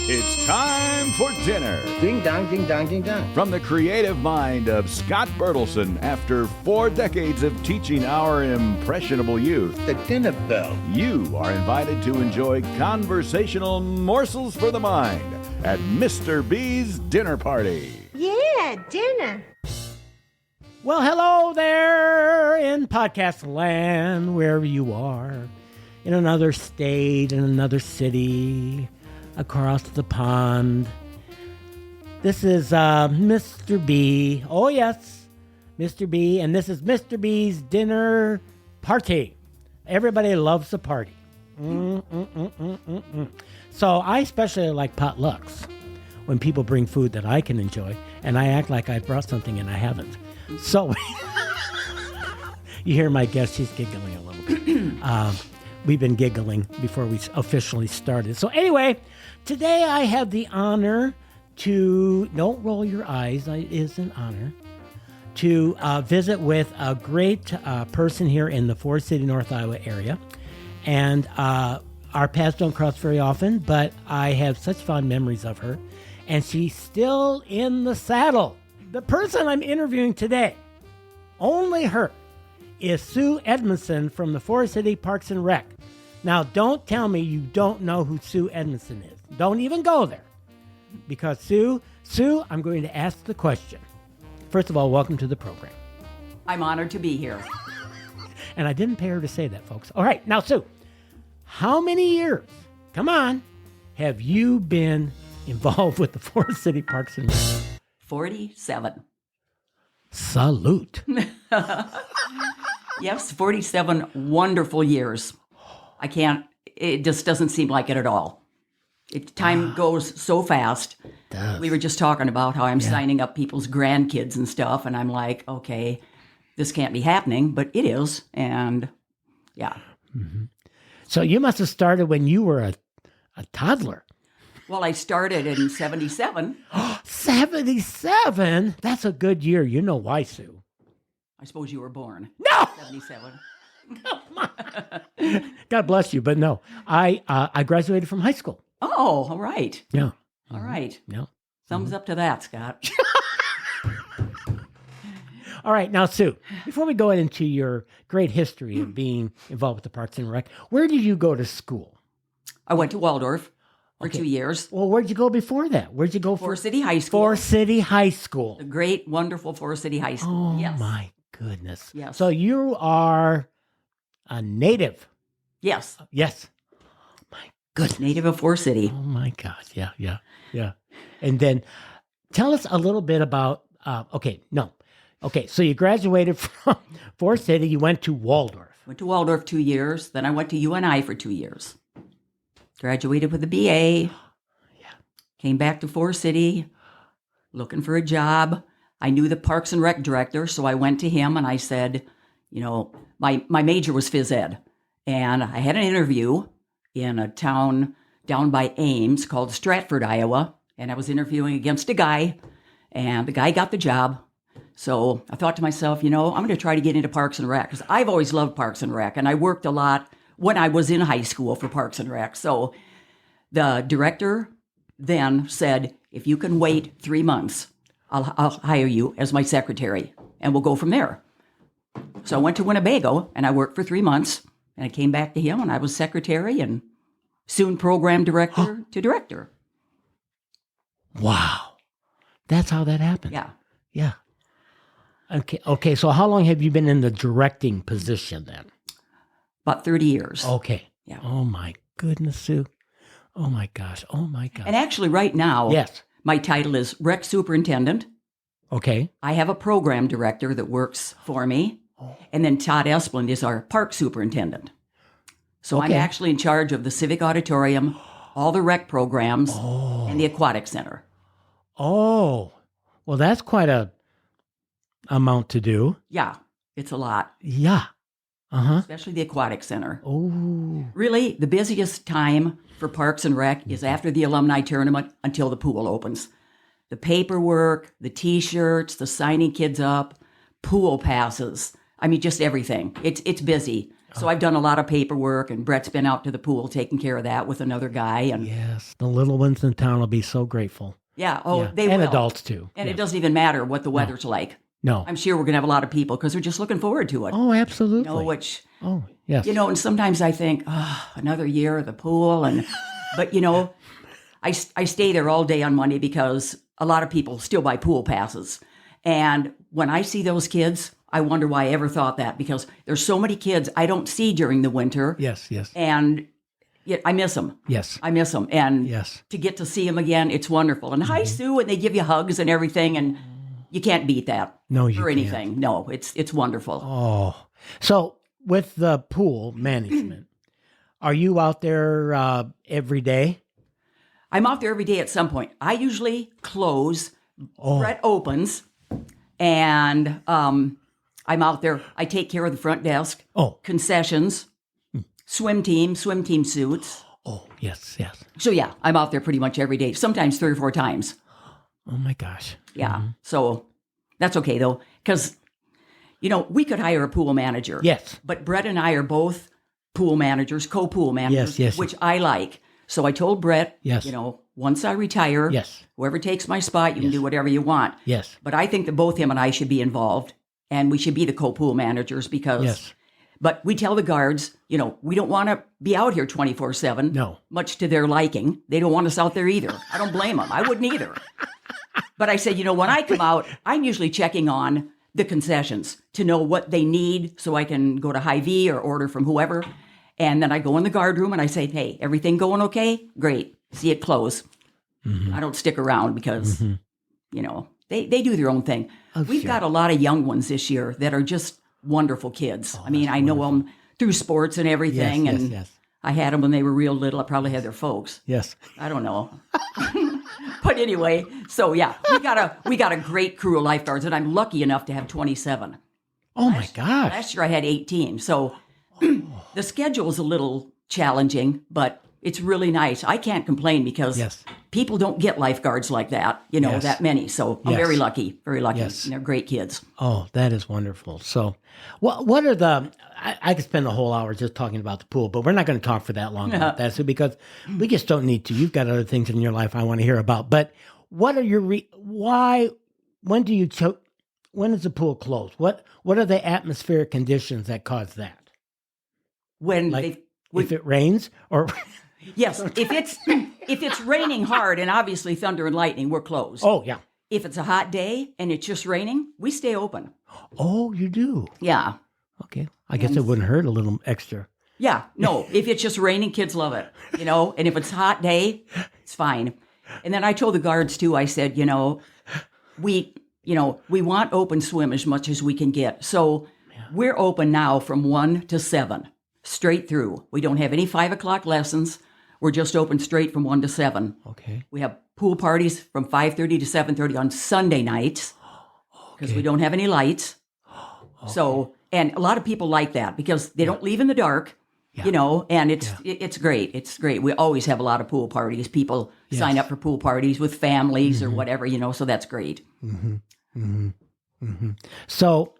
It's time for dinner. Ding dong, ding dong, ding dong. From the creative mind of Scott Bertelson, after 4 decades of teaching our impressionable youth, The dinner bell. you are invited to enjoy conversational morsels for the mind at Mr. B's dinner party. Yeah, dinner. Well, hello there in podcast land, wherever you are, in another state, in another city, across the pond. This is Mr. B. Oh, yes, Mr. B. And this is Mr. B's dinner party. Everybody loves a party. So I especially like potlucks, when people bring food that I can enjoy, and I act like I brought something and I haven't. So you hear my guest, she's giggling a little bit. We've been giggling before we officially started. So anyway, today I have the honor to, don't roll your eyes, it is an honor, to visit with a great person here in the Forest City, North Iowa area. And our paths don't cross very often, but I have such fond memories of her. And she's still in the saddle. The person I'm interviewing today, only her, is Sue Edmondson from the Forest City Parks and Rec. Now, don't tell me you don't know who Sue Edmondson is. Don't even go there. Because Sue, I'm going to ask the question. First of all, welcome to the program. I'm honored to be here. And I didn't pay her to say that, folks. All right, now, Sue, how many years, come on, have you been involved with the Forest City Parks and Rec? 47. Salute. Yes, 47 wonderful years. It just doesn't seem like it at all. Time goes so fast. Does. We were just talking about how I'm signing up people's grandkids and stuff, and I'm like, okay, this can't be happening, but it is, and yeah. Mm-hmm. So you must have started when you were a toddler. Well, I started in 77. 77? That's a good year. You know why, Sue? I suppose you were born. No! 77. Come on. God bless you, but no. I graduated from high school. Oh, all right. Yeah. All right. Yeah. Thumbs up to that, Scott. All right. Now, Sue, before we go into your great history of being involved with the Parks and Rec, where did you go to school? I went to Waldorf for 2 years. Well, where'd you go before that? Where'd you go for? Forest City High School. Forest City High School. The great, wonderful Forest City High School. Oh, Yes. my goodness. Yes. So you are a native. Yes. Yes. My goodness. Native of Forest City. Oh, my gosh. Yeah. And then tell us a little bit about, so you graduated from Forest City. You went to Waldorf. Went to Waldorf 2 years. Then I went to UNI for 2 years. Graduated with a BA. Yeah. Came back to Forest City looking for a job. I knew the Parks and Rec director, so I went to him and I said, my major was phys ed. And I had an interview in a town down by Ames called Stratford, Iowa. And I was interviewing against a guy, and the guy got the job. So I thought to myself, I'm going to try to get into Parks and Rec, because I've always loved Parks and Rec, and I worked a lot when I was in high school for Parks and Rec. So the director then said, if you can wait 3 months, I'll hire you as my secretary, and we'll go from there. So I went to Winnebago, and I worked for 3 months, and I came back to him, and I was secretary, and soon program director to director. Wow. That's how that happened. Yeah. Okay. So how long have you been in the directing position then? About 30 years. Okay. Yeah. Oh, my goodness, Sue. Oh, my gosh. And actually right now, Yes. my title is Rec Superintendent. Okay. I have a program director that works for me. And then Todd Esplund is our park superintendent. So I'm Okay. actually in charge of the Civic Auditorium, all the rec programs, and the Aquatic Center. Oh, well, that's quite a amount to do. Yeah, it's a lot, Yeah. Uh-huh. especially the Aquatic Center. Oh. Really, the busiest time for Parks and Rec is after the Alumni Tournament until the pool opens. The paperwork, the T-shirts, the signing kids up, pool passes. I mean, just everything. It's busy. So I've done a lot of paperwork, and Brett's been out to the pool taking care of that with another guy. And Yes, the little ones in town will be so grateful. they and will. adults too. And Yes. it doesn't even matter what the weather's like. No. I'm sure we're going to have a lot of people because they're just looking forward to it. Oh, absolutely. Oh, yes. And sometimes I think, another year of the pool. But, I stay there all day on Monday because a lot of people still buy pool passes. And when I see those kids, I wonder why I ever thought that, because there's so many kids I don't see during the winter. Yes, yes. And I miss them. Yes. I miss them. And Yes. to get to see them again, it's wonderful. And hi, Sue, and they give you hugs and everything. And you can't beat that. No, you or can't. anything. No, it's wonderful. Oh. So with the pool management, are you out there every day? I'm out there every day at some point. I usually close. Oh. Brett opens, and I'm out there. I take care of the front desk, Oh. concessions, swim team suits. Oh, yes, yes. So yeah, I'm out there pretty much every day. Sometimes 3 or 4 times. Oh my gosh. Yeah. So that's okay though, because we could hire a pool manager. Yes. But Brett and I are both pool managers, co-pool managers, Yes. which I like. So I told Brett, Yes. once I retire, Yes. whoever takes my spot, you can do whatever you want. Yes. But I think that both him and I should be involved, and we should be the co-pool managers because. Yes. But we tell the guards, we don't want to be out here 24/7. No. Much to their liking. They don't want us out there either. I don't blame them. I wouldn't either. But I said, when I come out, I'm usually checking on the concessions to know what they need so I can go to Hy-Vee or order from whoever. And then I go in the guard room and I say, hey, everything going okay? Great. See it close. I don't stick around because, they do their own thing. We've got a lot of young ones this year that are just wonderful kids. I mean, I know them through sports and everything. Yes, and yes. I had them when they were real little. I probably had their folks. Yes. I don't know. But anyway, so yeah, we got a great crew of lifeguards, and I'm lucky enough to have 27. Oh my gosh. Last year I had 18. So the schedule's a little challenging, but it's really nice. I can't complain because Yes. people don't get lifeguards like that, Yes. that many. So I'm Yes. very lucky, very lucky. Yes. And they're great kids. Oh, that is wonderful. So, what are the? I could spend a whole hour just talking about the pool, but we're not going to talk for that long about that, Sue, because we just don't need to. You've got other things in your life I want to hear about. But what are your why? When do you when is the pool closed? What are the atmospheric conditions that cause that? When If it rains or yes, if it's raining hard and obviously thunder and lightning, we're closed. oh yeah, If it's a hot day and it's just raining, we stay open. oh you do Yeah. okay. I guess it wouldn't hurt a little extra. Yeah, no, if it's just raining, kids love it, and if it's a hot day, it's fine. And then I told the guards too, I said, we want open swim as much as we can get. So we're open now from 1 to 7, straight through. We don't have any 5 o'clock lessons. We're just open straight from 1 to 7. Okay. We have pool parties from 5:30 to 7:30 on Sunday nights because we don't have any lights. So, and a lot of people like that because they don't leave in the dark, and it's great. It's great. We always have a lot of pool parties. People sign up for pool parties with families or whatever, so that's great. So,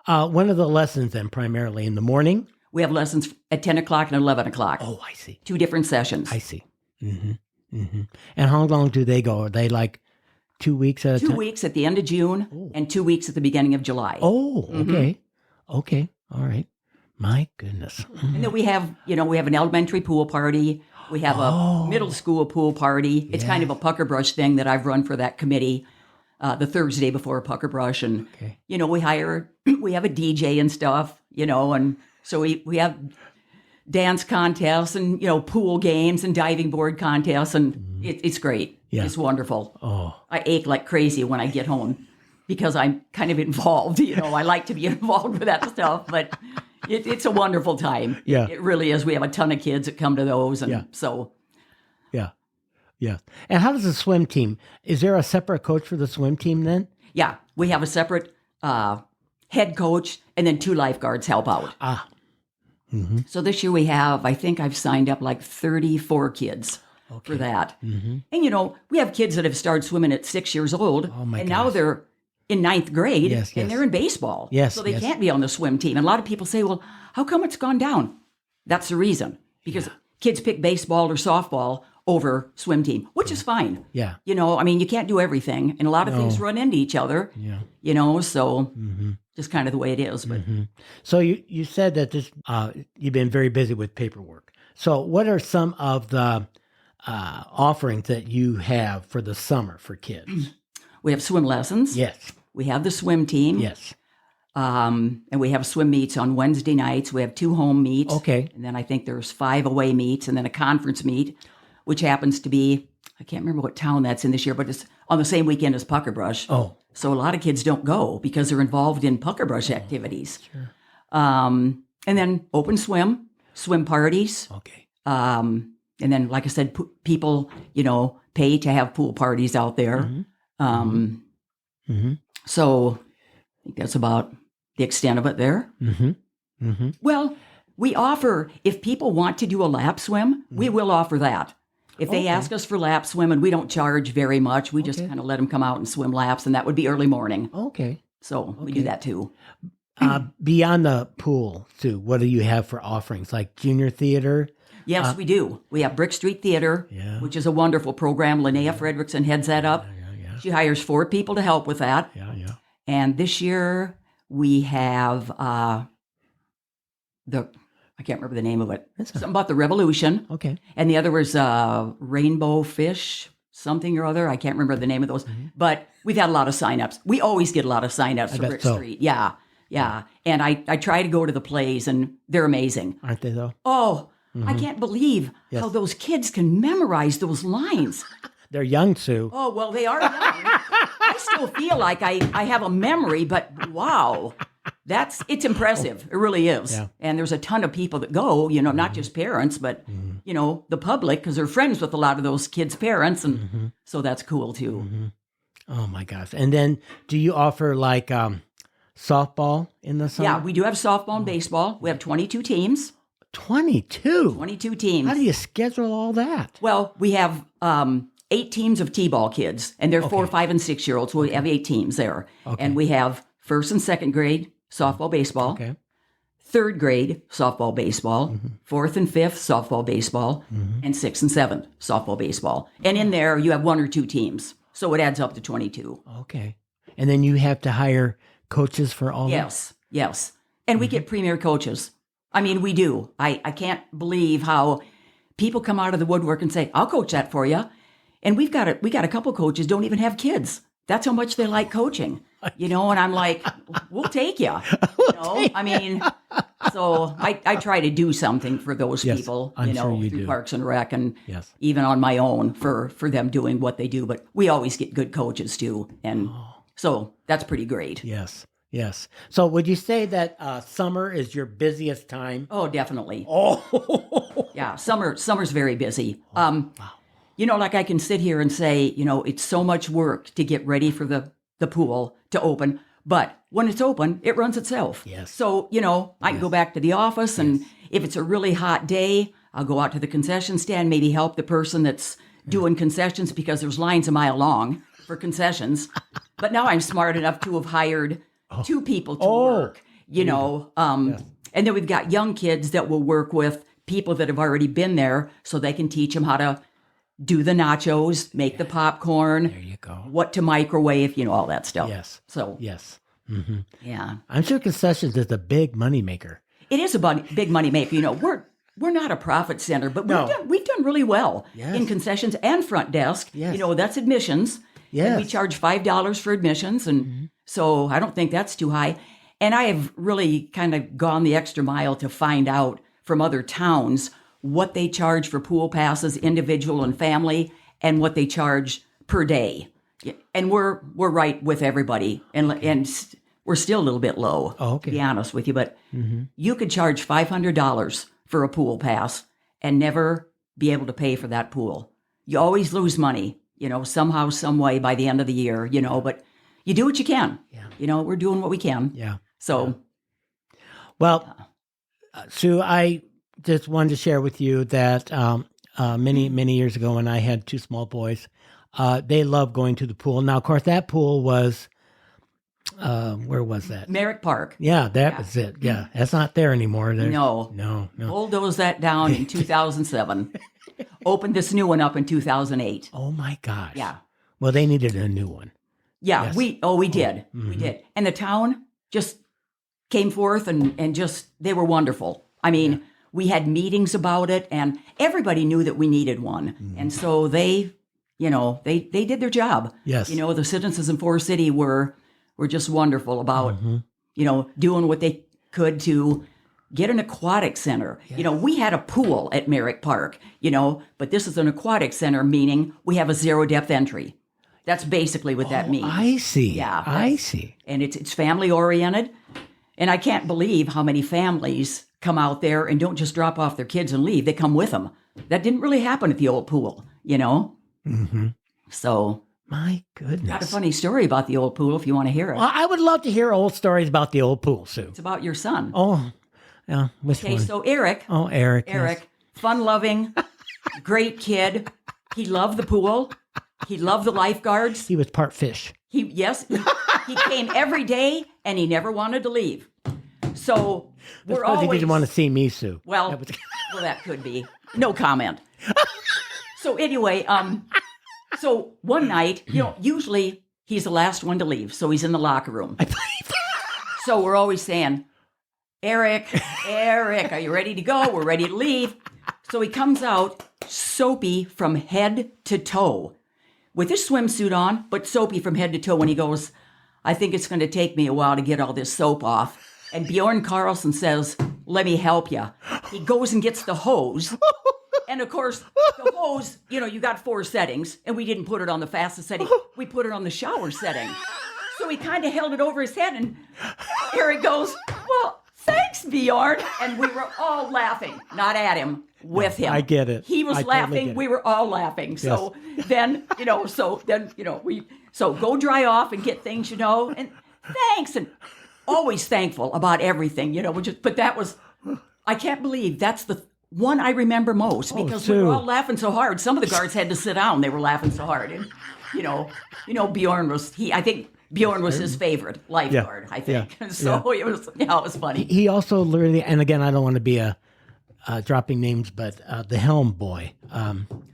when are the lessons then? Primarily in the morning. We have lessons at 10 o'clock and 11 o'clock. Oh, I see. 2 different sessions. I see. And how long do they go? Are they like 2 weeks at a 2 time? weeks at the end of June and 2 weeks at the beginning of July. Oh, okay. Okay. All right. My goodness. And then we have an elementary pool party. We have a middle school pool party. It's kind of a pucker brush thing that I've run for that committee the Thursday before pucker brush. And, Okay. we have a DJ and stuff, and so we have dance contests and, pool games and diving board contests. And it's great. Yeah. It's wonderful. Oh, I ache like crazy when I get home because I'm kind of involved. I like to be involved with that stuff, but it's a wonderful time. Yeah. It really is. We have a ton of kids that come to those. And so, yeah. Yeah. And how does the swim team? Is there a separate coach for the swim team then? yeah, we have a separate head coach and then 2 lifeguards help out. Ah. So this year we have, I think I've signed up like 34 kids for that. And, we have kids that have started swimming at 6 years old. Oh, my and now gosh. they're in ninth grade, Yes, yes. and they're in baseball. Yes, So they yes. can't be on the swim team. And a lot of people say, well, how come it's gone down? That's the reason. Because kids pick baseball or softball over swim team, which is fine. Yeah. You know, I mean, you can't do everything. And a lot of things run into each other. Yeah. You know, so just kind of the way it is. But So you said that this you've been very busy with paperwork. So what are some of the offerings that you have for the summer for kids? we have swim lessons. Yes. We have the swim team. Yes. And we have swim meets on Wednesday nights. We have 2 home meets. Okay. And then I think there's 5 away meets and then a conference meet, which happens to be, I can't remember what town that's in this year, but it's on the same weekend as Pucker Brush. Oh. So a lot of kids don't go because they're involved in Pucker Brush activities. Sure. And then open swim parties. Okay. And then, like I said, people, you know, pay to have pool parties out there. So I think that's about the extent of it there. Well, we offer, if people want to do a lap swim, we will offer that. If they ask us for lap swim, and we don't charge very much, we just kind of let them come out and swim laps, and that would be early morning. Okay. So we do that too. Beyond the pool, Sue, what do you have for offerings like junior theater? Yes, we do. We have Brick Street Theater, which is a wonderful program. Linnea Fredrickson heads that up. She hires 4 people to help with that. Yeah. And this year we have I can't remember the name of it. Something about the Revolution. Okay. And the other was Rainbow Fish, something or other. I can't remember the name of those. But we've had a lot of signups. We always get a lot of signups for bet Brick so. Street. Yeah. And I try to go to the plays, and they're amazing. Aren't they though? Oh, I can't believe how those kids can memorize those lines. They're young, Sue. Oh, well, they are young. I still feel like I have a memory, but wow. It's impressive. It really is. Yeah. And there's a ton of people that go, you know, not just parents, but, you know, the public, because they're friends with a lot of those kids' parents. And so that's cool too. Oh my gosh. And then do you offer like softball in the summer? Yeah, we do have softball and baseball. We have 22 teams. 22? 22 teams. How do you schedule all that? Well, we have 8 teams of T-ball kids, and they're 4, 5, and 6-year-olds. We have 8 teams there. And we have 1st and 2nd grade softball, baseball. Okay. 3rd grade softball, baseball. 4th and 5th softball, baseball. And 6th and 7th softball, baseball. And in there, you have 1 or 2 teams. So it adds up to 22. Okay. And then you have to hire coaches for all that? Yes. And we get premier coaches. I mean, we do. I can't believe how people come out of the woodwork and say, I'll coach that for you. And we got a couple coaches don't even have kids. That's how much they like coaching, you know? And I'm like, we'll take you. You know, I mean, so I try to do something for those people, I'm you know, sure you through do. Parks and Rec and Yes. even on my own for them doing what they do. But we always get good coaches too. And so that's pretty great. Yes. Yes. So would you say that summer is your busiest time? Oh, definitely. Oh. Yeah, summer's very busy. You know, like I can sit here and say, you know, it's so much work to get ready for the pool to open, but when it's open, it runs itself. Yes. So, you know, I can go back to the office, and if it's a really hot day, I'll go out to the concession stand, maybe help the person that's doing concessions, because there's lines a mile long for concessions. But now I'm smart enough to have hired 2 people to work, you know. And then we've got young kids that will work with people that have already been there, so they can teach them how to do the nachos, make the popcorn, There you go. what to microwave, you know, all that stuff. Yes. So, Yes. yeah. I'm sure concessions is a big moneymaker. It is a big money maker. You know, we're not a profit center, but No. we've done really well Yes. in concessions and front desk. Yes. You know, that's admissions. Yes. And we charge $5 for admissions, and so I don't think that's too high. And I have really kind of gone the extra mile to find out from other towns what they charge for pool passes, individual and family, and what they charge per day. And we're right with everybody, and we're still a little bit low, to be honest with you. But you could charge $500 for a pool pass and never be able to pay for that pool. You always lose money, you know, somehow, some way by the end of the year, you know. But you do what you can. Yeah. You know, we're doing what we can. Yeah. So, Well, Sue, I just wanted to share with you that many years ago, when I had 2 small boys, they loved going to the pool. Now, of course, that pool was Where was that? Merrick Park. Yeah, that was it. Yeah, that's not there anymore. No. No. Bulldozed that down in 2007. Opened this new one up in 2008. Oh my gosh. Yeah. Well, they needed a new one. Yeah, Yes. we did. We did. And the town just came forth and just, they were wonderful. I mean, we had meetings about it and everybody knew that we needed one. And so they did their job. Yes. The citizens in Forest City were just wonderful about, doing what they could to get an aquatic center. Yes. We had a pool at Merrick Park, but this is an aquatic center, meaning we have a zero depth entry. That's basically what that means. I see. Yeah. I see. And it's family oriented. And I can't believe how many families come out there and don't just drop off their kids and leave. They come with them. That didn't really happen at the old pool, Mm-hmm. So, My goodness. got a funny story about the old pool if you want to hear it. Well, I would love to hear old stories about the old pool, Sue. It's about your son. Oh, yeah. Which Okay, one? so Eric, Oh, Eric. yes. fun-loving, great kid. He loved the pool. He loved the lifeguards. He was part fish. He came every day, and he never wanted to leave. So That's we're because he always didn't want to see me, Sue. well. That was- Well, that could be. No comment. So anyway, so one night, usually he's the last one to leave, so he's in the locker room. So we're always saying, Eric, are you ready to go? We're ready to leave. So he comes out soapy from head to toe with his swimsuit on, but soapy from head to toe. When he goes, I think it's going to take me a while to get all this soap off. And Bjorn Carlson says, let me help you. He goes and gets the hose. And of course, the hose, you got 4 settings, and we didn't put it on the fastest setting. We put it on the shower setting. So he kind of held it over his head, and Eric goes, well, thanks, Bjorn. And we were all laughing, not at him, with him. I get it. He was I totally laughing. get it. We were all laughing. So then, so go dry off and get things, and thanks. And always thankful about everything, but that was, I can't believe that's the one I remember most because we Sue. were all laughing so hard. Some of the guards had to sit down. They were laughing so hard. And, Bjorn was, I think Bjorn was his favorite lifeguard, I think. Yeah. So it was funny. He also literally, and again, I don't want to be dropping names, but the Helm boy.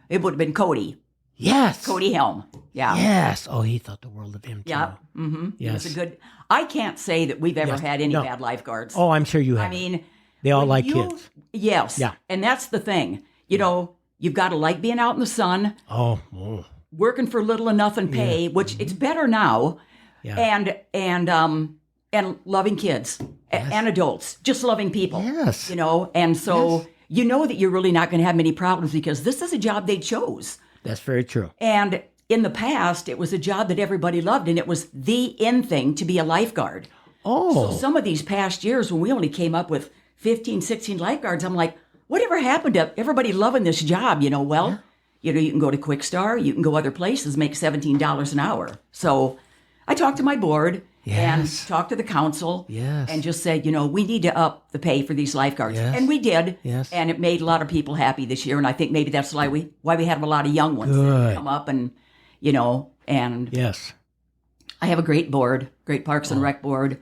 It would have been Cody Yes. Helm. Yeah. Yes. Oh, he thought the world of him, too. Yeah. Mm-hmm. Yes. It was I can't say that we've ever Yes. had any No. bad lifeguards. Oh, I'm sure you have. I mean, they all when like you- kids. Yes. Yeah. And that's the thing. You've got to like being out in the sun, Oh. working for little or nothing pay, which it's better now, Yeah. and loving kids and adults, just loving people. Yes. And so you know that you're really not going to have many problems because this is a job they chose. That's very true. And in the past, it was a job that everybody loved, and it was the in thing to be a lifeguard. Oh. So some of these past years when we only came up with 15, 16 lifeguards, I'm like, whatever happened to everybody loving this job? Well, you can go to Quick Star, you can go other places, make $17 an hour. So I talked to my board and talked to the council and just said, we need to up the pay for these lifeguards. Yes. And we did. Yes. And it made a lot of people happy this year. And I think maybe that's why we have a lot of young ones that come up and, and Yes. I have a great board, great Parks and Rec board.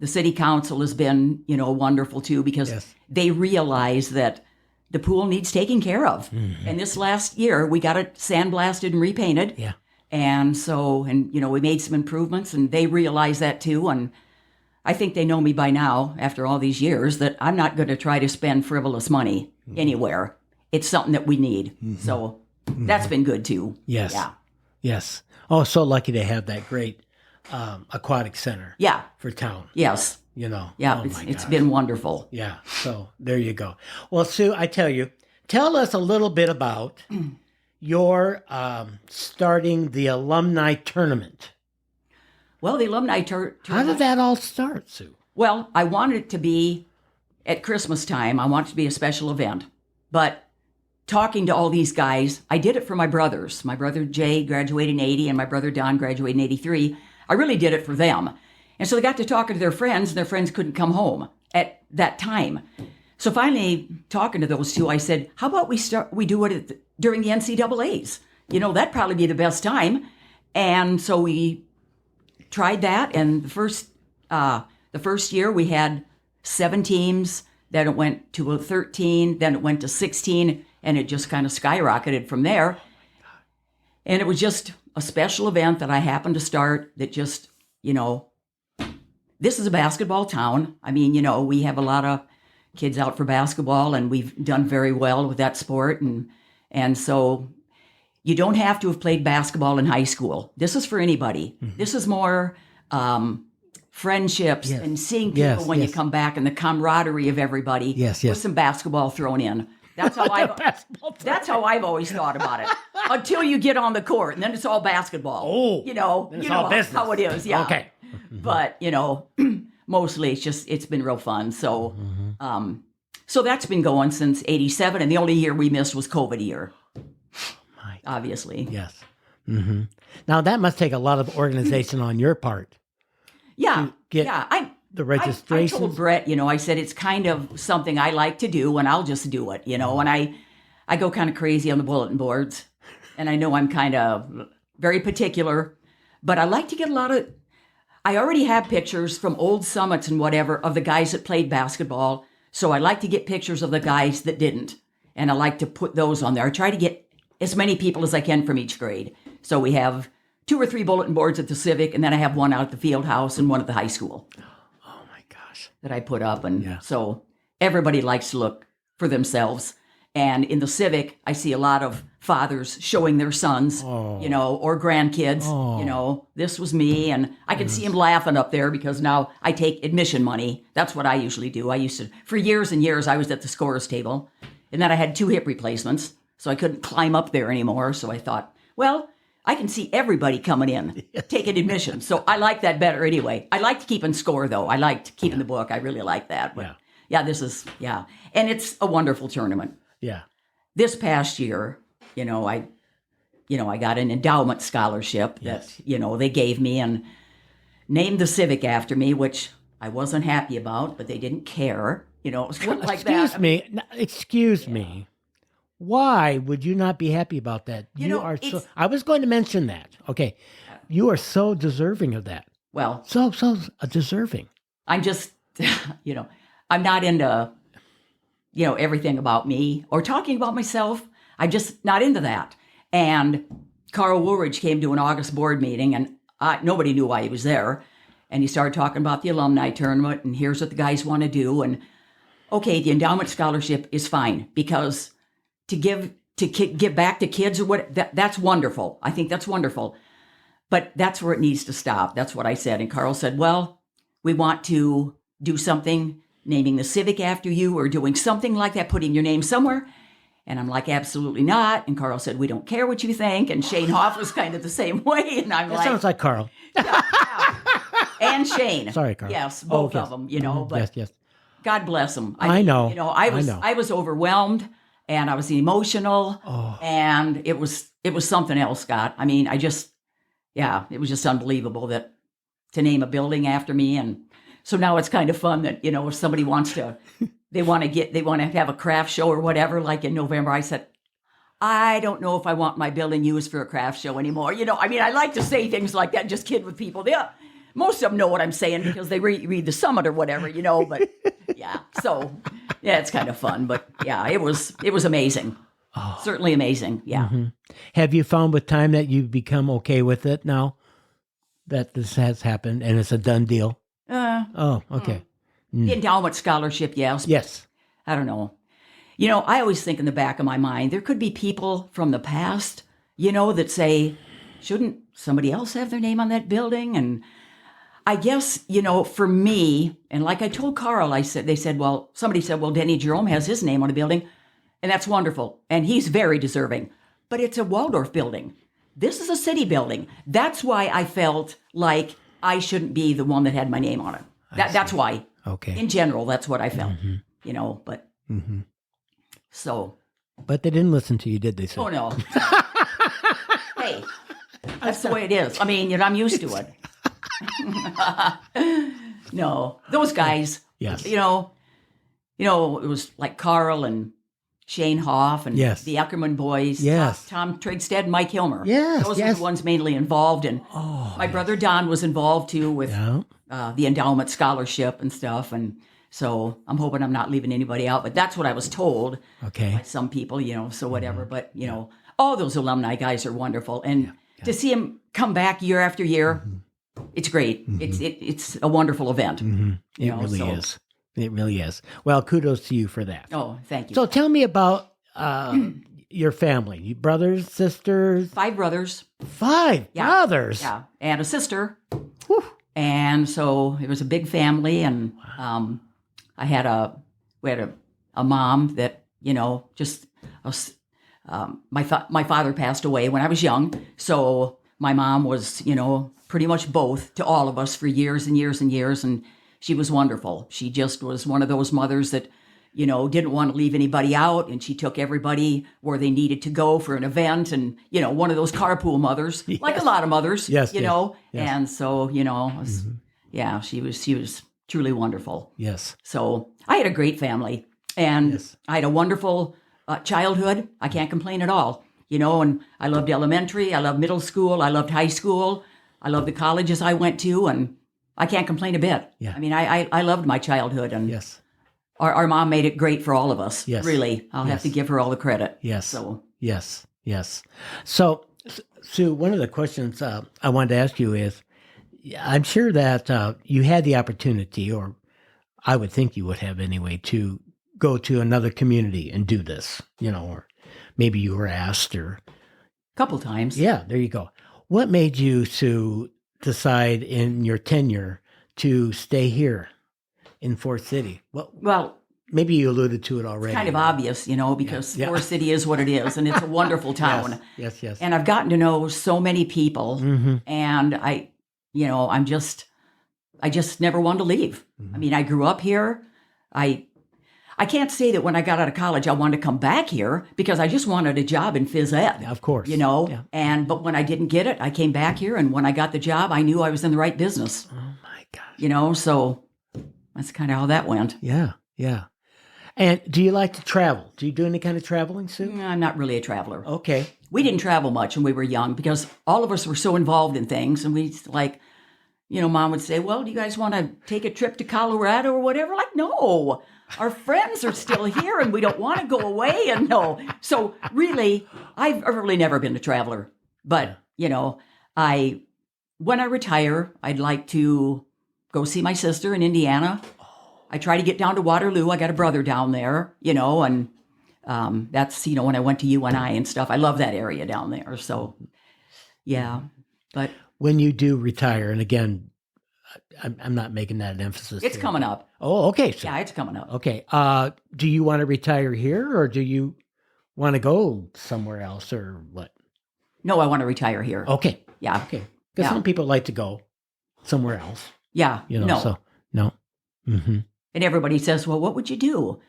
The city council has been, wonderful too, because they realize that the pool needs taking care of. Mm-hmm. And this last year, we got it sandblasted and repainted. Yeah. And so, we made some improvements, and they realize that too. And I think they know me by now, after all these years, that I'm not going to try to spend frivolous money anywhere. It's something that we need. So that's been good too. Yes. Yeah. Yes. Oh, so lucky to have that great aquatic center. Yeah. For town. Yes. Yeah. Yeah. Oh, It's gosh. been wonderful. Yeah. So there you go. Well, Sue, I tell us a little bit about your starting the alumni tournament. Well, the alumni tournament. How did that all start, Sue? Well, I wanted it to be at Christmas time. I wanted it to be a special event. But talking to all these guys, I did it for my brothers. My brother Jay graduated in 80 and my brother Don graduated in 83. I really did it for them. And so they got to talking to their friends, and their friends couldn't come home at that time. So finally, talking to those two, I said, how about we do it during the NCAAs? That'd probably be the best time. And so we tried that, and the first year we had 7 teams. Then it went to a 13. Then it went to 16, and it just kind of skyrocketed from there. And it was just a special event that I happened to start. That just, this is a basketball town. I mean, we have a lot of kids out for basketball, and we've done very well with that sport, and so you don't have to have played basketball in high school. This is for anybody. Mm-hmm. This is more friendships and seeing people when you come back, and the camaraderie of everybody. With some basketball thrown in. That's how I've always thought about it. Until you get on the court, and then it's all basketball. Oh, you know how it is. Yeah. Okay. But mostly it's been real fun. So, so that's been going since '87, and the only year we missed was COVID year. Obviously. Yes. Mm-hmm. Now that must take a lot of organization on your part. Yeah. The registration. I told Brett, I said it's kind of something I like to do, and I'll just do it, and I go kind of crazy on the bulletin boards, and I know I'm kind of very particular, but I like to get I already have pictures from old summits and whatever of the guys that played basketball, so I like to get pictures of the guys that didn't, and I like to put those on there. I try to get as many people as I can from each grade. So we have 2 or 3 bulletin boards at the Civic, and then I have one out at the field house and one at the high school. Oh my gosh. That I put up. And so everybody likes to look for themselves. And in the Civic, I see a lot of fathers showing their sons, or grandkids, this was me. And I can see them laughing up there because now I take admission money. That's what I usually do. I used to, for years and years, I was at the scorer's table. And then I had 2 hip replacements. So I couldn't climb up there anymore. So I thought, well, I can see everybody coming in, taking admission. So I like that better anyway. I liked keeping score, though. I liked keeping the book. I really like that. But this is. And it's a wonderful tournament. Yeah. This past year, I got an endowment scholarship that, they gave me and named the Civic after me, which I wasn't happy about, but they didn't care. It was kind of like that. Excuse me. Why would you not be happy about that? I was going to mention that. Okay. You are so deserving of that. Well, so deserving. I'm just, I'm not into, everything about me or talking about myself. I'm just not into that. And Carl Woolridge came to an August board meeting, and nobody knew why he was there. And he started talking about the alumni tournament, and here's what the guys want to do. And okay, the endowment scholarship is fine because to give back to kids or what, that's wonderful. I think that's wonderful. But that's where it needs to stop. That's what I said. And Carl said, well, we want to do something, naming the Civic after you or doing something like that, putting your name somewhere. And I'm like, absolutely not. And Carl said, we don't care what you think. And Shane Hoff was kind of the same way. And I'm that sounds like Carl. Yeah. And Shane. Sorry, Carl. Yes, both of them, But yes. God bless them. I know. I was overwhelmed. And I was emotional, and it was something else, Scott. I mean, it was just unbelievable that to name a building after me. And so now it's kind of fun that, if somebody wants to, they want to have a craft show or whatever, like in November, I said, I don't know if I want my building used for a craft show anymore. I like to say things like that, just kid with people. Most of them know what I'm saying because they read the Summit or whatever, but so it's kind of fun, but it was amazing. Certainly amazing. Yeah. Mm-hmm. Have you found with time that you've become okay with it now that this has happened and it's a done deal? Okay. The endowment scholarship, yes. Yes. I don't know. I always think in the back of my mind, there could be people from the past, that say, shouldn't somebody else have their name on that building? And I guess, for me, and like I told Carl, somebody said, well, Denny Jerome has his name on a building, and that's wonderful. And he's very deserving. But it's a Waldorf building. This is a city building. That's why I felt like I shouldn't be the one that had my name on it. That's why. Okay. In general, that's what I felt, but so. But they didn't listen to you, did they? Sir? Oh, no. Hey, that's the way it is. I mean, I'm used to it. No, those guys, yes. it was like Carl and Shane Hoff and Yes. the Eckerman boys. Yes. Tom Trigstead and Mike Hilmer. Yes, Those are yes. the ones mainly involved. And my brother Don was involved too with the endowment scholarship and stuff. And so I'm hoping I'm not leaving anybody out, but that's what I was told Okay. by some people, so whatever. But, all those alumni guys are wonderful. And to see them come back year after year, it's great. It's a wonderful event. It really is. It really is. Well, kudos to you for that. Oh, thank you. So tell me about your family. You brothers, sisters? 5 brothers. 5 brothers? Yeah, and a sister. Whew. And so it was a big family, and we had a mom that my father passed away when I was young, so my mom was pretty much both to all of us for years and years and years, and she was wonderful. She just was one of those mothers that didn't want to leave anybody out, and she took everybody where they needed to go for an event, and one of those carpool mothers, like a lot of mothers, Yes. and so she was truly wonderful. Yes. So I had a great family, and I had a wonderful childhood. I can't complain at all, and I loved elementary, I loved middle school, I loved high school, I loved the colleges I went to, and I can't complain a bit. Yeah. I mean, I loved my childhood, and Yes. our mom made it great for all of us. Yes. Really. I'll have to give her all the credit. Yes. So, Yes. Yes. So, Sue, one of the questions I wanted to ask you is, I'm sure that you had the opportunity, or I would think you would have anyway, to go to another community and do this, or maybe you were asked, or couple times. yeah, there you go. What made you, Sue, decide in your tenure to stay here in Forest City? Well, Maybe you alluded to it already. it's kind of obvious, because Yeah. Forest City is what it is, and it's a wonderful town. Yes. And I've gotten to know so many people, and I just never wanted to leave. I mean, I grew up here. I can't say that when I got out of college, I wanted to come back here, because I just wanted a job in phys ed. Of course. Yeah. But when I didn't get it, I came back here, and when I got the job, I knew I was in the right business. Oh my gosh. So that's kind of how that went. Yeah. And do you like to travel? Do you do any kind of traveling, Sue? I'm not really a traveler. Okay. We didn't travel much when we were young, because all of us were so involved in things, and we Mom would say, well, do you guys want to take a trip to Colorado or whatever? Like, no, our friends are still here, and we don't want to go away. And no. So really, I've really never been a traveler. But, when I retire, I'd like to go see my sister in Indiana. I try to get down to Waterloo. I got a brother down there, and that's, when I went to UNI and stuff. I love that area down there. So, yeah. But when you do retire, and again, I'm not making that an emphasis. it's here. coming up. Oh, okay. So, Yeah, it's coming up. okay. Do you want to retire here, or do you want to go somewhere else, or what? No, I want to retire here. Okay. Yeah. Okay. Because Yeah. some people like to go somewhere else. Yeah. No. So no. Mm-hmm. And everybody says, well, what would you do?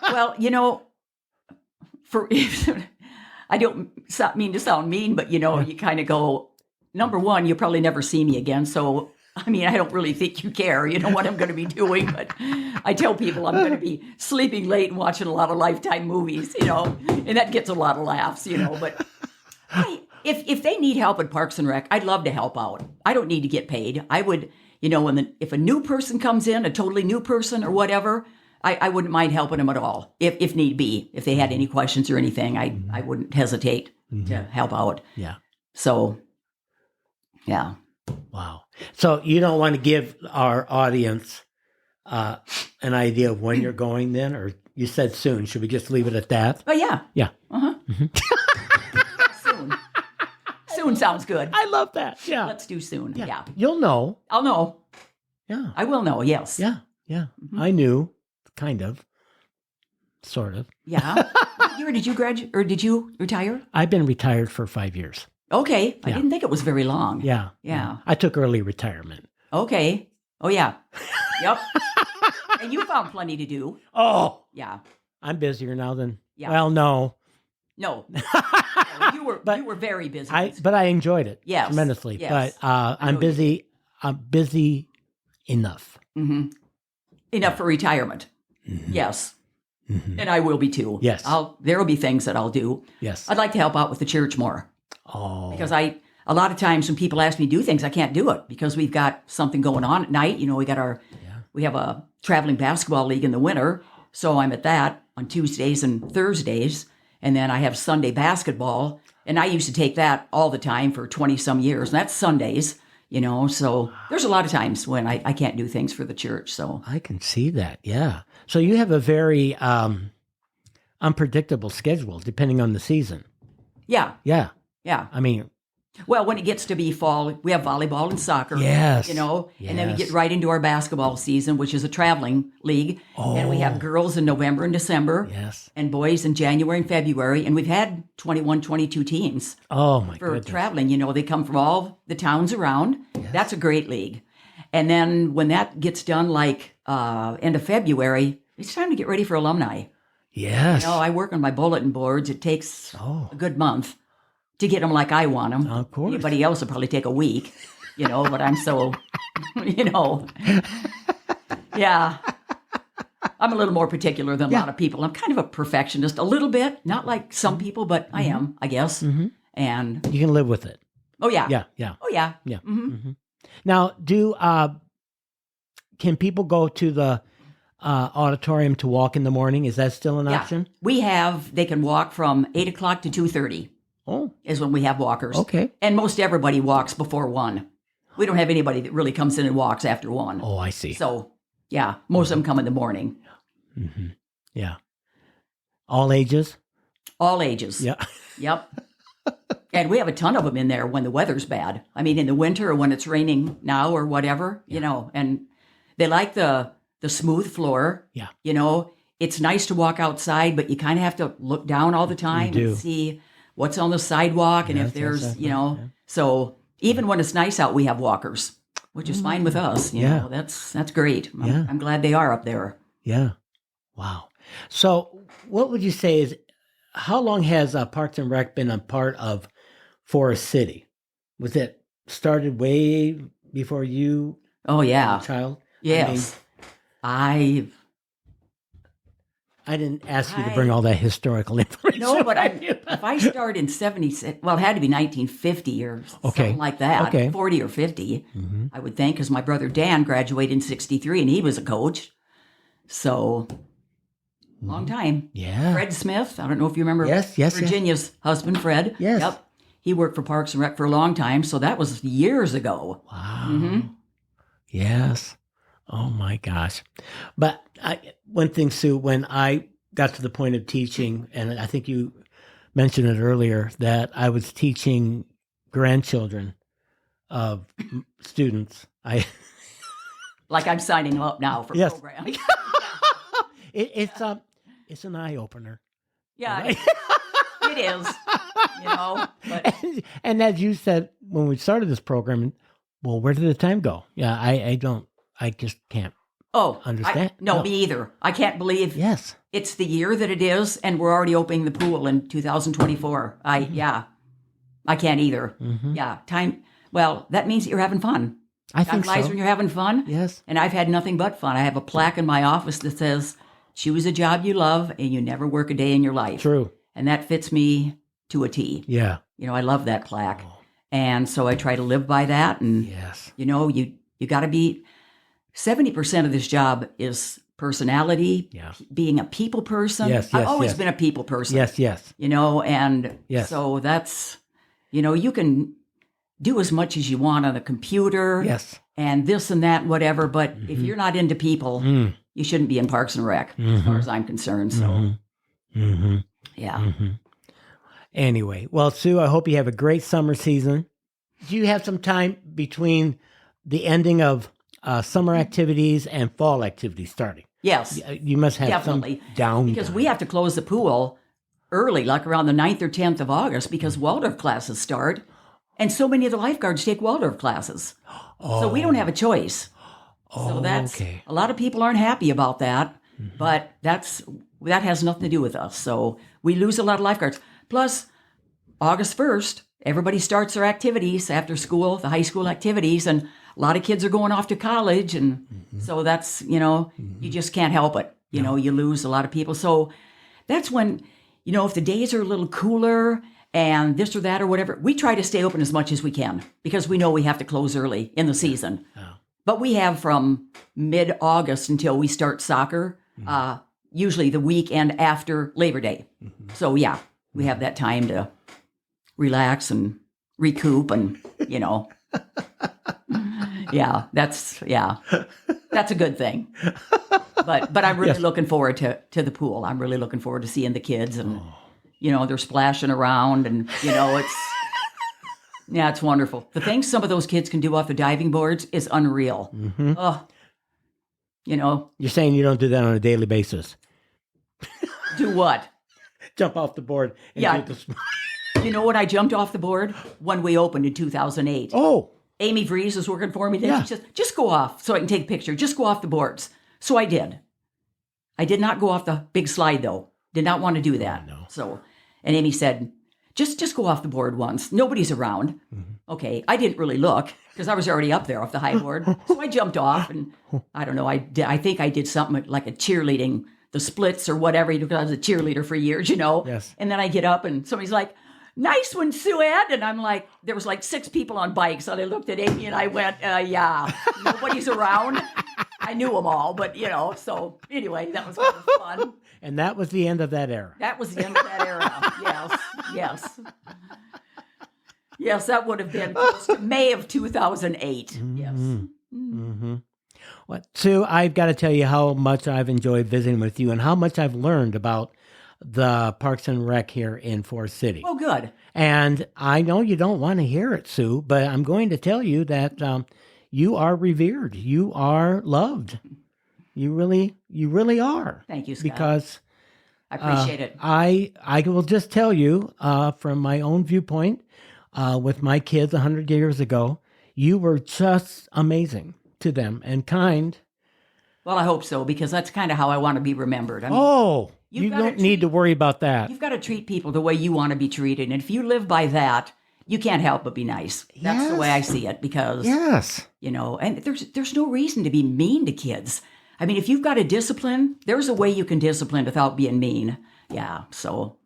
Well, I don't mean to sound mean, but, you kind of go, number one, you'll probably never see me again. So, I don't really think you care, what I'm going to be doing. But I tell people I'm going to be sleeping late and watching a lot of Lifetime movies, and that gets a lot of laughs, But if they need help at Parks and Rec, I'd love to help out. I don't need to get paid. I would, if a new person comes in, a totally new person or whatever, I wouldn't mind helping them at all, if need be. If they had any questions or anything, I wouldn't hesitate to help out. Yeah. So, yeah. Wow. So you don't want to give our audience an idea of when you're going then, or you said soon. Should we just leave it at that? Oh, yeah. Yeah. Uh-huh. Soon. Soon sounds good. I love that. Yeah. Let's do soon. Yeah. You'll know. I'll know. Yeah. I will know, yes. Yeah. I knew, kind of, sort of. Yeah. What year did you graduate, or did you retire? I've been retired for 5 years. Okay. I Yeah. didn't think it was very long. Yeah. Yeah. I took early retirement. Okay. Oh, yeah. Yep. And you found plenty to do. Oh, Yeah. I'm busier now than. Yeah. Well, no. No. You were very busy. But I enjoyed it. Yes. Tremendously. Yes. But I'm know busy. I'm busy enough. Mm-hmm. Enough for retirement. Mm-hmm. Yes. And I will be too. Yes. There will be things that I'll do. Yes. I'd like to help out with the church more. Oh. Because a lot of times when people ask me to do things, I can't do it because we've got something going on at night. We have a traveling basketball league in the winter. So I'm at that on Tuesdays and Thursdays. And then I have Sunday basketball. And I used to take that all the time for 20 some years. And that's Sundays, so there's a lot of times when I can't do things for the church. So I can see that. Yeah. So you have a very unpredictable schedule depending on the season. yeah. Yeah. Yeah. I mean, Well, when it gets to be fall, we have volleyball and soccer. Yes. And then we Yes. get right into our basketball season, which is a traveling league. And we have girls in November and December. yes. And boys in January and February. And we've had 21, 22 teams Oh my for goodness. traveling. They come from all the towns around. That's a great league. And then when that gets done, like end of February, it's time to get ready for alumni. Yes. I work on my bulletin boards. It takes Oh. a good month to get them like I want them. Of course. Anybody else will probably take a week, but I'm so, yeah. I'm a little more particular than a lot of people. I'm kind of a perfectionist, a little bit, not like some people, but I am, I guess. And, You can live with it. oh, yeah. Yeah. Yeah. Oh, yeah. Yeah. Mhm. Now, can people go to the auditorium to walk in the morning? Is that still an Yeah. option? They can walk from 8 o'clock to 2:30 Oh, is when we have walkers. okay. And most everybody walks before 1. We don't have anybody that really comes in and walks after 1. Oh, I see. So, yeah, most of them come in the morning. Yeah. All ages? All ages. Yeah. Yep. And we have a ton of them in there when the weather's bad. I mean, in the winter or when it's raining now or whatever, and they like the smooth floor. Yeah. It's nice to walk outside, but you kind of have to look down all the time do. and see what's on the sidewalk. And if Yes, there's, yes, yes, yeah. so even when it's nice out, we have walkers, which is fine with us. You Yeah. know, that's great. Yeah. I'm glad they are up there. Yeah. Wow. So, what would you say is how long has Parks and Rec been a part of Forest City? Was it started way before you Oh, were yeah. a child? Yes. I didn't ask you to bring all that historical information. No, but with you. if I started in 76, well, it had to be 1950 or Okay. something like that, Okay. 40 or 50, I would think, because my brother Dan graduated in 63 and he was a coach. So, long time. Yeah. Fred Smith, I don't know if you remember Yes, yes, yes. Virginia's husband, Fred. Yes. Yep. He worked for Parks and Rec for a long time, so that was years ago. Wow. Yes. Oh my gosh. But one thing, Sue, when I got to the point of teaching, and I think you mentioned it earlier, that I was teaching grandchildren of students. Like I'm signing up now for Yes. program. It's an eye opener. Yeah, it is. But And as you said when we started this program, well, where did the time go? Yeah, I just can't. Understand? No, me either. I can't believe Yes. it's the year that it is, and we're already opening the pool in 2024. I can't either. Yeah, time. Well, that means that you're having fun. I Time think flies so. when you're having fun. Yes. And I've had nothing but fun. I have a plaque in my office that says, "Choose a job you love, and you never work a day in your life." True. And that fits me to a T. Yeah. I love that plaque, and so I try to live by that. And Yes. you got to be. 70% of this job is personality, Yeah. being a people person. Yes, I've yes, always yes. been a people person. Yes. Yes. And Yes. so that's, you can do as much as you want on a computer Yes. and this and that, whatever. But if you're not into people, you shouldn't be in Parks and Rec, as far as I'm concerned. So, yeah. Anyway, well, Sue, I hope you have a great summer season. Do you have some time between the ending of summer activities and fall activities starting? Yes, You must have definitely. some down Because we have to close the pool early, like around the 9th or 10th of August, because Waldorf classes start. And so many of the lifeguards take Waldorf classes. So we don't have a choice. So that's okay. a lot of people aren't happy about that, but that has nothing to do with us. So we lose a lot of lifeguards. Plus, August 1st, everybody starts their activities after school, the high school activities, and a lot of kids are going off to college, and so that's you just can't help it. You know, you lose a lot of people. So that's when, you know, if the days are a little cooler and this or that or whatever, we try to stay open as much as we can because we know we have to close early in the season. Oh. But we have from mid-August until we start soccer, usually the weekend after Labor Day. So, yeah, we have that time to relax and recoup and, you know. That's a good thing. But I'm really looking forward to the pool. I'm really looking forward to seeing the kids and, you know, they're splashing around and, you know, it's wonderful. The things some of those kids can do off the diving boards is unreal. Oh, you know. You're saying you don't do that on a daily basis? Do what? Jump off the board. And do the... You know when I jumped off the board? When we opened in 2008. Oh. Amy Vries was working for me. Then she says, just go off so I can take a picture. Just go off the boards. So I did. I did not go off the big slide, though. Did not want to do that. No. So, and Amy said, just go off the board once. Nobody's around. Okay. I didn't really look because I was already up there off the high board. So I jumped off and I don't know. I think I did something like a cheerleading, the splits or whatever. Because I was a cheerleader for years, you know. Yes. And then I get up and somebody's like, nice one, Sue Ed. And I'm like, there was like 6 people on bikes. And I looked at Amy and I went, yeah, nobody's around. I knew them all, but you know, so anyway, that was kind of fun. And that was the end of that era. That was the end of that era. Yes. Yes, that would have been close to May of 2008. Yes. Well, Sue, I've got to tell you how much I've enjoyed visiting with you and how much I've learned about the Parks and Rec here in Forest City. Oh, good. And I know you don't want to hear it, Sue, but I'm going to tell you that you are revered. You are loved. You really are. Thank you, Scott. Because I appreciate it. I will just tell you from my own viewpoint, with my kids 100 years ago, you were just amazing to them and kind. Well, I hope so, because that's kind of how I want to be remembered. I mean, you don't need to worry about that. You've got to treat people the way you want to be treated. And if you live by that, you can't help but be nice. That's the way I see it, because, you know, and there's no reason to be mean to kids. I mean, if you've got a discipline, there's a way you can discipline without being mean. Yeah, so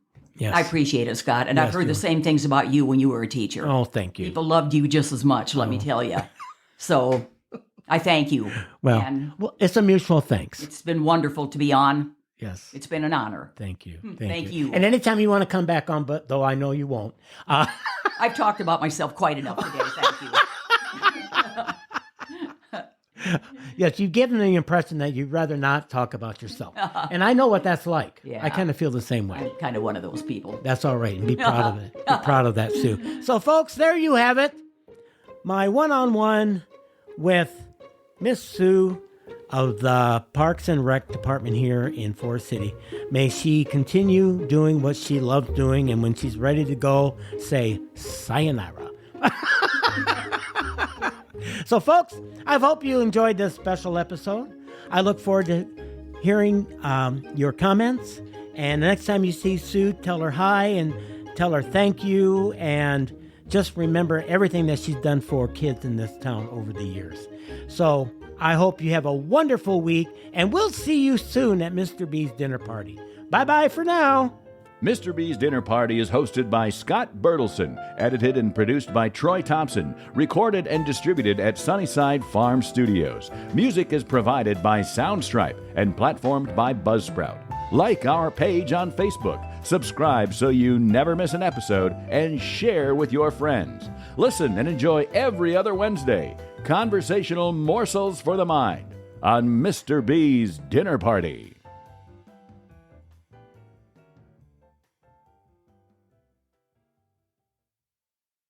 I appreciate it, Scott. And I've heard the same things about you when you were a teacher. Oh, thank you. People loved you just as much, let me tell you. So I thank you. Well, it's a mutual thanks. It's been wonderful to be on. Yes. It's been an honor. Thank you. Thank you. And anytime you want to come back on, but though I know you won't. I've talked about myself quite enough today. Thank you. Yes, you've given the impression that you'd rather not talk about yourself. And I know what that's like. Yeah. I kind of feel the same way. I'm kind of one of those people. That's all right. And be proud of it. Be proud of that, Sue. So, folks, there you have it. My one-on-one with Miss Sue of the Parks and Rec Department here in Forest City. May she continue doing what she loves doing, and when she's ready to go, say sayonara. So, folks, I hope you enjoyed this special episode. I look forward to hearing your comments. And the next time you see Sue, tell her hi and tell her thank you. And just remember everything that she's done for kids in this town over the years. So I hope you have a wonderful week, and we'll see you soon at Mr. B's dinner party. Bye-bye for now. Mr. B's Dinner Party is hosted by Scott Bertelson, edited and produced by Troy Thompson, recorded and distributed at Sunnyside Farm Studios. Music is provided by Soundstripe and platformed by Buzzsprout. Like our page on Facebook, subscribe so you never miss an episode, and share with your friends. Listen and enjoy every other Wednesday. Conversational morsels for the mind on Mr. B's Dinner Party.